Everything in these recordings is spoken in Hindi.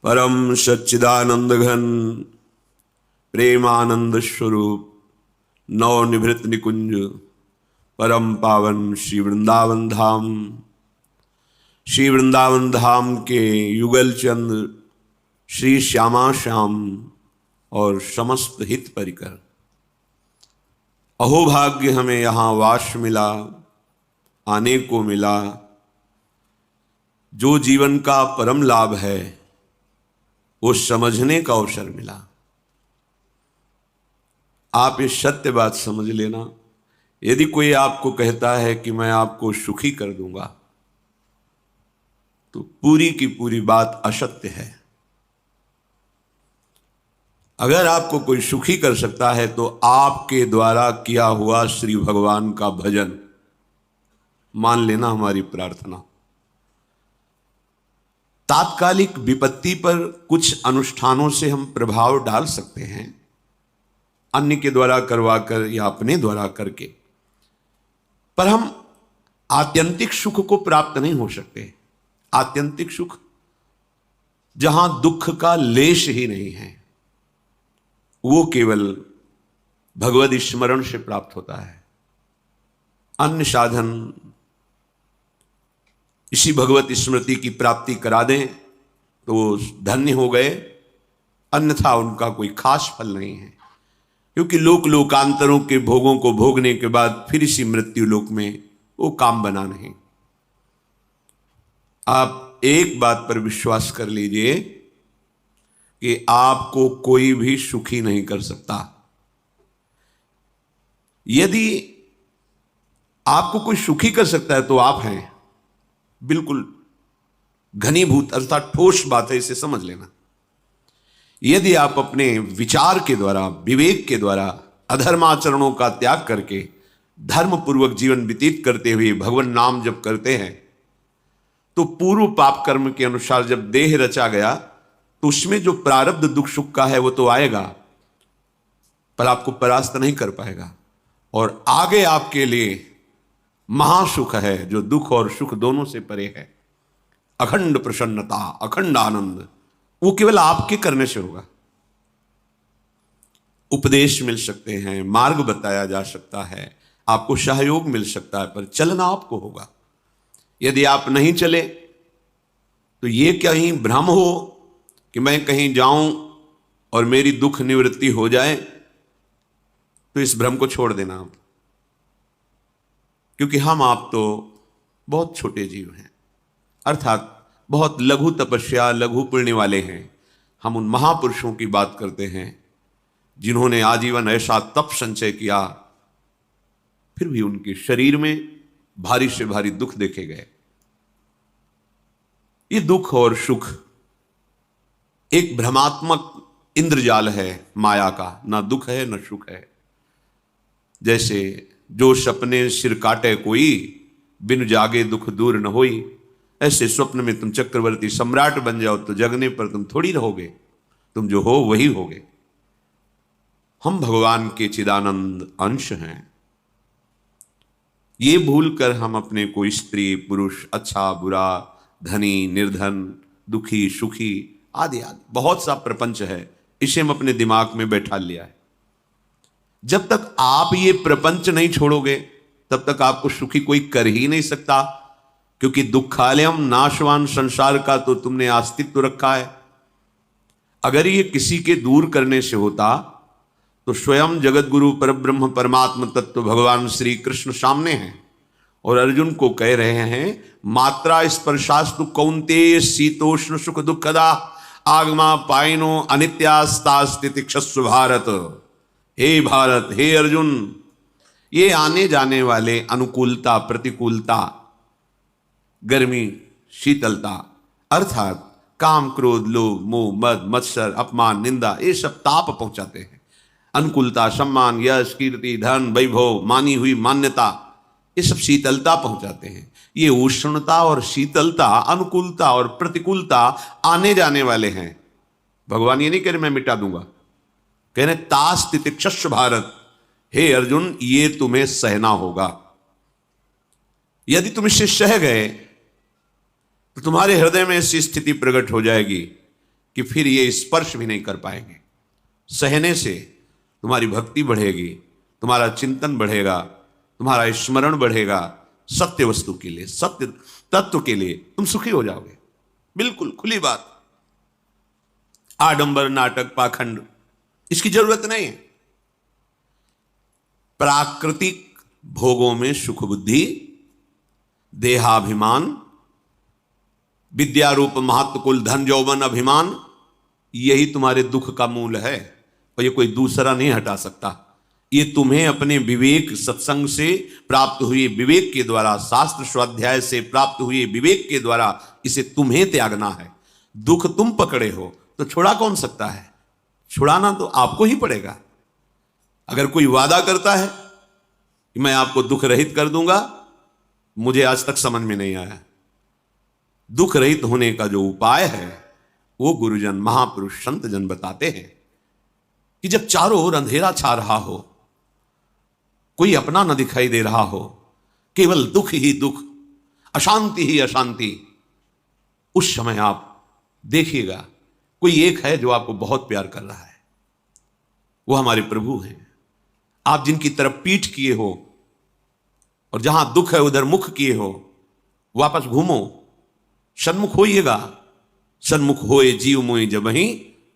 परम सच्चिदानंद घन प्रेमानंद स्वरूप नवनिभृत निकुंज परम पावन श्री वृंदावन धाम के युगल चंद श्री श्यामा श्याम और समस्त हित परिकर। अहोभाग्य हमें यहाँ वास मिला, आने को मिला। जो जीवन का परम लाभ है वो समझने का अवसर मिला। आप ये सत्य बात समझ लेना, यदि कोई आपको कहता है कि मैं आपको सुखी कर दूंगा तो पूरी की पूरी बात असत्य है। अगर आपको कोई सुखी कर सकता है तो आपके द्वारा किया हुआ श्री भगवान का भजन मान लेना हमारी प्रार्थना। तात्कालिक विपत्ति पर कुछ अनुष्ठानों से हम प्रभाव डाल सकते हैं, अन्य के द्वारा करवाकर या अपने द्वारा करके, पर हम आत्यंतिक सुख को प्राप्त नहीं हो सकते। आत्यंतिक सुख जहां दुख का लेश ही नहीं है वो केवल भगवद स्मरण से प्राप्त होता है। अन्य साधन इसी भगवत स्मृति की प्राप्ति करा दें तो वो धन्य हो गए, अन्यथा उनका कोई खास फल नहीं है। क्योंकि लोकांतरों के भोगों को भोगने के बाद फिर इसी मृत्यु लोक में वो काम बना नहीं। आप एक बात पर विश्वास कर लीजिए कि आपको कोई भी सुखी नहीं कर सकता। यदि आपको कोई सुखी कर सकता है तो आप हैं। बिल्कुल घनीभूत अर्थात ठोस बात है, इसे समझ लेना। यदि आप अपने विचार के द्वारा, विवेक के द्वारा अधर्माचरणों का त्याग करके धर्म पूर्वक जीवन व्यतीत करते हुए भगवान नाम जप करते हैं तो पूर्व पाप कर्म के अनुसार जब देह रचा गया तो उसमें जो प्रारब्ध दुख सुख का है वो तो आएगा, पर आपको परास्त नहीं कर पाएगा। और आगे आपके लिए महासुख है जो दुख और सुख दोनों से परे है। अखंड प्रसन्नता, अखंड आनंद, वो केवल आपके करने से होगा। उपदेश मिल सकते हैं, मार्ग बताया जा सकता है, आपको सहयोग मिल सकता है, पर चलना आपको होगा। यदि आप नहीं चले तो ये कहीं भ्रम हो कि मैं कहीं जाऊं और मेरी दुख निवृत्ति हो जाए, तो इस भ्रम को छोड़ देना आप। क्योंकि हम आप तो बहुत छोटे जीव हैं, अर्थात बहुत लघु तपस्या, लघु पुण्य वाले हैं। हम उन महापुरुषों की बात करते हैं जिन्होंने आजीवन ऐसा तप संचय किया, फिर भी उनके शरीर में भारी से भारी दुख देखे गए। ये दुख और सुख एक भ्रमात्मक इंद्रजाल है माया का, ना दुख है न सुख है। जैसे जो सपने सिर काटे कोई, बिन जागे दुख दूर न होई, ऐसे स्वप्न में तुम चक्रवर्ती सम्राट बन जाओ तो जगने पर तुम थोड़ी रहोगे, तुम जो हो वही होगे। हम भगवान के चिदानंद अंश हैं। ये भूल कर हम अपने को स्त्री पुरुष, अच्छा बुरा, धनी निर्धन, दुखी सुखी आदि आदि बहुत सा प्रपंच है, इसे हम अपने दिमाग में बैठा लिया है। जब तक आप ये प्रपंच नहीं छोड़ोगे तब तक आपको सुखी कोई कर ही नहीं सकता। क्योंकि दुखालयम नाशवान संसार का तो तुमने अस्तित्व रखा है। अगर ये किसी के दूर करने से होता तो स्वयं जगत गुरु परब्रह्म परमात्म तत्व भगवान श्री कृष्ण सामने हैं और अर्जुन को कह रहे हैं, मात्रा स्पर्शास्तु कौन्तेय शीतोष्ण सुख दुखदा आगमा पाइनो अनित्यास्तास्तितिक्षस्व भारत। हे भारत, हे अर्जुन, ये आने जाने वाले अनुकूलता प्रतिकूलता, गर्मी शीतलता, अर्थात काम क्रोध लोभ मोह मद मत्सर अपमान निंदा, ये सब ताप पहुंचाते हैं। अनुकूलता सम्मान यश कीर्ति धन वैभव मानी हुई मान्यता, ये सब शीतलता पहुंचाते हैं। ये उष्णता और शीतलता, अनुकूलता और प्रतिकूलता आने जाने वाले हैं। भगवान ये नहीं कह रहे मैं मिटा दूंगा, कह रहे तास तितिक्षस्व भारत। हे अर्जुन, ये तुम्हें सहना होगा। यदि तुम इससे सह गए तो तुम्हारे हृदय में ऐसी स्थिति प्रकट हो जाएगी कि फिर ये स्पर्श भी नहीं कर पाएंगे। सहने से तुम्हारी भक्ति बढ़ेगी, तुम्हारा चिंतन बढ़ेगा, तुम्हारा स्मरण बढ़ेगा, सत्य वस्तु के लिए, सत्य तत्व के लिए तुम सुखी हो जाओगे। बिल्कुल खुली बात। आडंबर, नाटक, पाखंड, इसकी जरूरत नहीं है। प्राकृतिक भोगों में सुख बुद्धि, देहाभिमान, विद्यारूप महत्व, कुल, धन, यौवन, अभिमान, यही तुम्हारे दुख का मूल है और ये कोई दूसरा नहीं हटा सकता। ये तुम्हें अपने विवेक, सत्संग से प्राप्त हुए विवेक के द्वारा, शास्त्र स्वाध्याय से प्राप्त हुए विवेक के द्वारा इसे तुम्हें त्यागना है। दुख तुम पकड़े हो तो छुड़ा कौन सकता है? छुड़ाना तो आपको ही पड़ेगा। अगर कोई वादा करता है कि मैं आपको दुख रहित कर दूंगा, मुझे आज तक समझ में नहीं आया। दुख रहित होने का जो उपाय है वो गुरुजन, महापुरुष, संत जन बताते हैं कि जब चारों ओर अंधेरा छा रहा हो, कोई अपना न दिखाई दे रहा हो, केवल दुख ही दुख, अशांति ही अशांति, उस समय आप देखिएगा कोई एक है जो आपको बहुत प्यार कर रहा है। वो हमारे प्रभु हैं। आप जिनकी तरफ पीठ किए हो और जहां दुख है उधर मुख किए हो, वापस घूमो, सन्मुख होइएगा। सन्मुख होए जीव मोहि जबहि,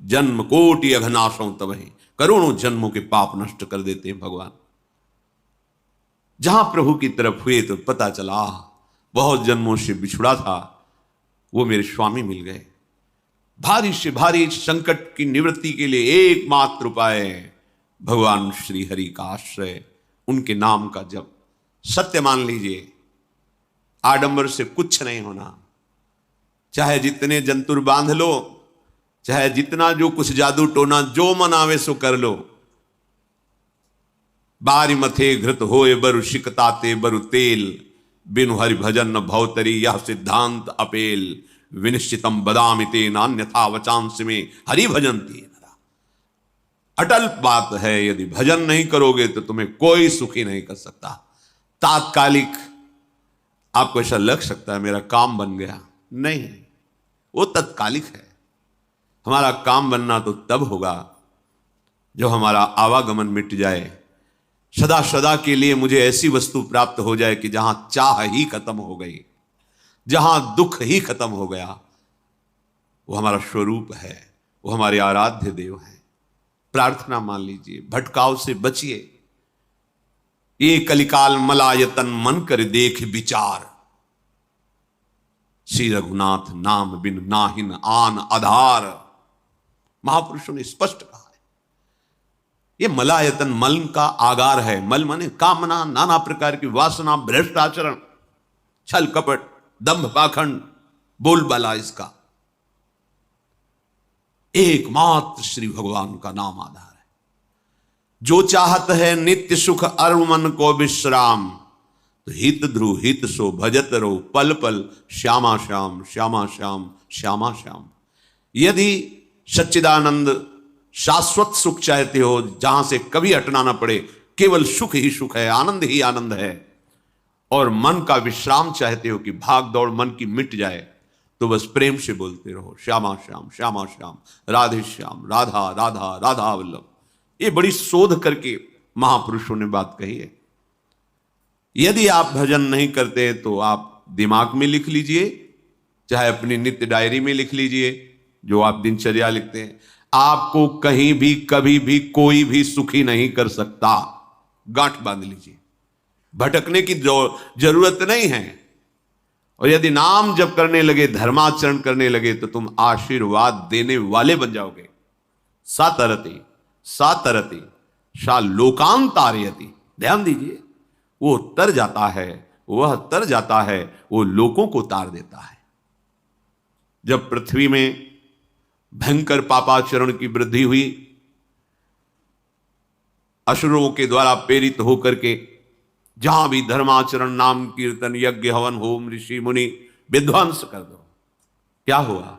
जन्म कोटि अघनाशों तबहि। करोड़ों जन्मों के पाप नष्ट कर देते हैं भगवान। जहां प्रभु की तरफ हुए तो पता चला बहुत जन्मों से बिछुड़ा था, वो मेरे स्वामी मिल गए। भारी से भारी संकट की निवृत्ति के लिए एकमात्र उपाय भगवान श्री हरि का आश्रय, उनके नाम का जप। सत्य मान लीजिए, आडंबर से कुछ नहीं होना। चाहे जितने जंतुर बांध लो, चाहे जितना जो कुछ जादू टोना जो मन आवे सो कर लो। बारी मथे घृत होए बरु शिकताते बरु तेल, बिनु हरि भजन न भवतरी यह सिद्धांत अपेल। विनिश्चितम बदामि तेन अन्यथा वचांस में हरि भजन्ति। अटल बात है, यदि भजन नहीं करोगे तो तुम्हें कोई सुखी नहीं कर सकता। तात्कालिक आपको ऐसा लग सकता है मेरा काम बन गया, नहीं, वो तत्कालिक है। हमारा काम बनना तो तब होगा जब हमारा आवागमन मिट जाए, सदा सदा के लिए मुझे ऐसी वस्तु प्राप्त हो जाए कि जहां चाह ही खत्म हो गई, जहां दुख ही खत्म हो गया। वो हमारा स्वरूप है, वो हमारे आराध्य देव हैं। प्रार्थना मान लीजिए, भटकाव से बचिए। ये कलिकाल मलायतन मन कर देख विचार, श्री रघुनाथ नाम बिन नाहिन आन आधार। महापुरुषों ने स्पष्ट कहा है, ये मलायतन मल का आगार है। मल माने कामना, नाना प्रकार की वासना, भ्रष्ट आचरण, छल कपट, दंभ पाखंड, बोलबाला, इसका एकमात्र श्री भगवान का नाम आधार है। जो चाहत है नित्य सुख अरु मन को विश्राम, तो हित ध्रुव हित सो भजत रहो पल पल, श्यामा श्याम श्यामा श्याम श्यामा श्याम। यदि सच्चिदानंद शाश्वत सुख चाहते हो, जहां से कभी हटना ना पड़े, केवल सुख ही सुख है, आनंद ही आनंद है, और मन का विश्राम चाहते हो कि भाग दौड़ मन की मिट जाए, तो बस प्रेम से बोलते रहो श्यामा श्याम श्यामा श्याम, राधे श्याम, राधा राधा राधा वल्लभ। ये बड़ी शोध करके महापुरुषों ने बात कही है। यदि आप भजन नहीं करते तो आप दिमाग में लिख लीजिए, चाहे अपनी नित्य डायरी में लिख लीजिए, जो आप दिनचर्या लिखते हैं। आपको कहीं भी कभी भी कोई भी सुखी नहीं कर सकता। गांठ बांध लीजिए, भटकने की जरूरत नहीं है। और यदि नाम जप करने लगे, धर्माचरण करने लगे, तो तुम आशीर्वाद देने वाले बन जाओगे। सातरति सातरति सा लोकांतारयति। ध्यान दीजिए, वो तर जाता है, वह तर जाता है, वो लोगों को तार देता है। जब पृथ्वी में भयंकर पापाचरण की वृद्धि हुई, असुरों के द्वारा प्रेरित होकर के जहां भी धर्माचरण, नाम कीर्तन, यज्ञ, हवन, होम, ऋषि मुनि विध्वंस कर दो, क्या हुआ?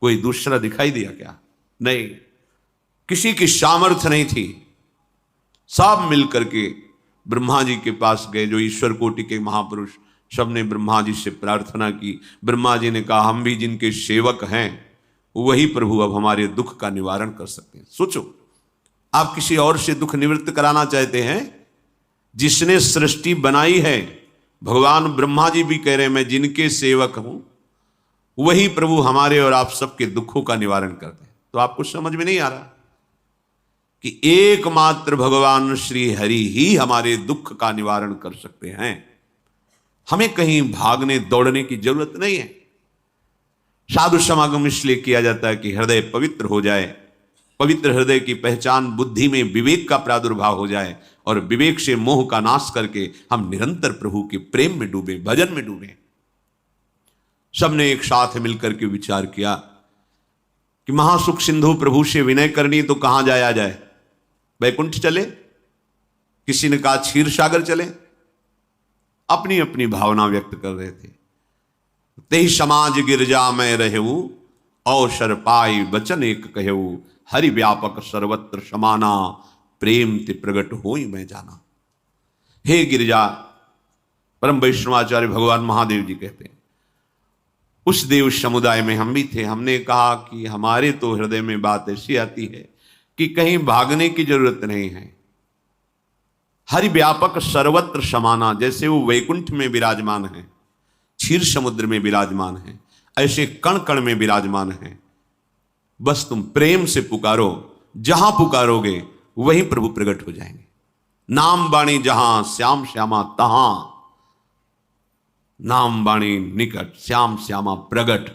कोई दूसरा दिखाई दिया क्या? नहीं, किसी की सामर्थ्य नहीं थी। सब मिलकर के ब्रह्मा जी के पास गए, जो ईश्वर कोटि के महापुरुष, सबने ब्रह्मा जी से प्रार्थना की। ब्रह्मा जी ने कहा, हम भी जिनके सेवक हैं वही प्रभु अब हमारे दुख का निवारण कर सकते हैं। सोचो, आप किसी और से दुख निवृत्त कराना चाहते हैं, जिसने सृष्टि बनाई है, भगवान ब्रह्मा जी भी कह रहे हैं मैं जिनके सेवक हूं, वही प्रभु हमारे और आप सबके दुखों का निवारण करते हैं। तो आपको समझ में नहीं आ रहा कि एकमात्र भगवान श्री हरि ही हमारे दुख का निवारण कर सकते हैं। हमें कहीं भागने दौड़ने की जरूरत नहीं है। साधु समागम इसलिए किया जाता है कि हृदय पवित्र हो जाए, पवित्र हृदय की पहचान बुद्धि में विवेक का प्रादुर्भाव हो जाए, और विवेक से मोह का नाश करके हम निरंतर प्रभु के प्रेम में डूबे, भजन में डूबे। सबने एक साथ मिलकर के विचार किया कि महासुख सिंधु प्रभु से विनय करनी तो कहां जाया जाए, वैकुंठ चले, किसी ने कहा क्षीर सागर चले। अपनी अपनी भावना व्यक्त कर रहे थे। तेहि समाज गिरजा में रहेऊ, अवसर पाई वचन एक कहेऊ, हरि व्यापक सर्वत्र समाना, प्रेम ते प्रगट होई मैं जाना। हे गिरजा, परम वैष्णवाचार्य भगवान महादेव जी कहते हैं, उस देव समुदाय में हम भी थे। हमने कहा कि हमारे तो हृदय में बात ऐसी आती है कि कहीं भागने की जरूरत नहीं है। हरि व्यापक सर्वत्र समाना, जैसे वो वैकुंठ में विराजमान है, क्षीर समुद्र में विराजमान है, ऐसे कण कण में विराजमान है। बस तुम प्रेम से पुकारो, जहां पुकारोगे वहीं प्रभु प्रकट हो जाएंगे। नाम बाणी जहां श्याम श्यामा तहां, नाम बाणी निकट श्याम श्यामा प्रगट।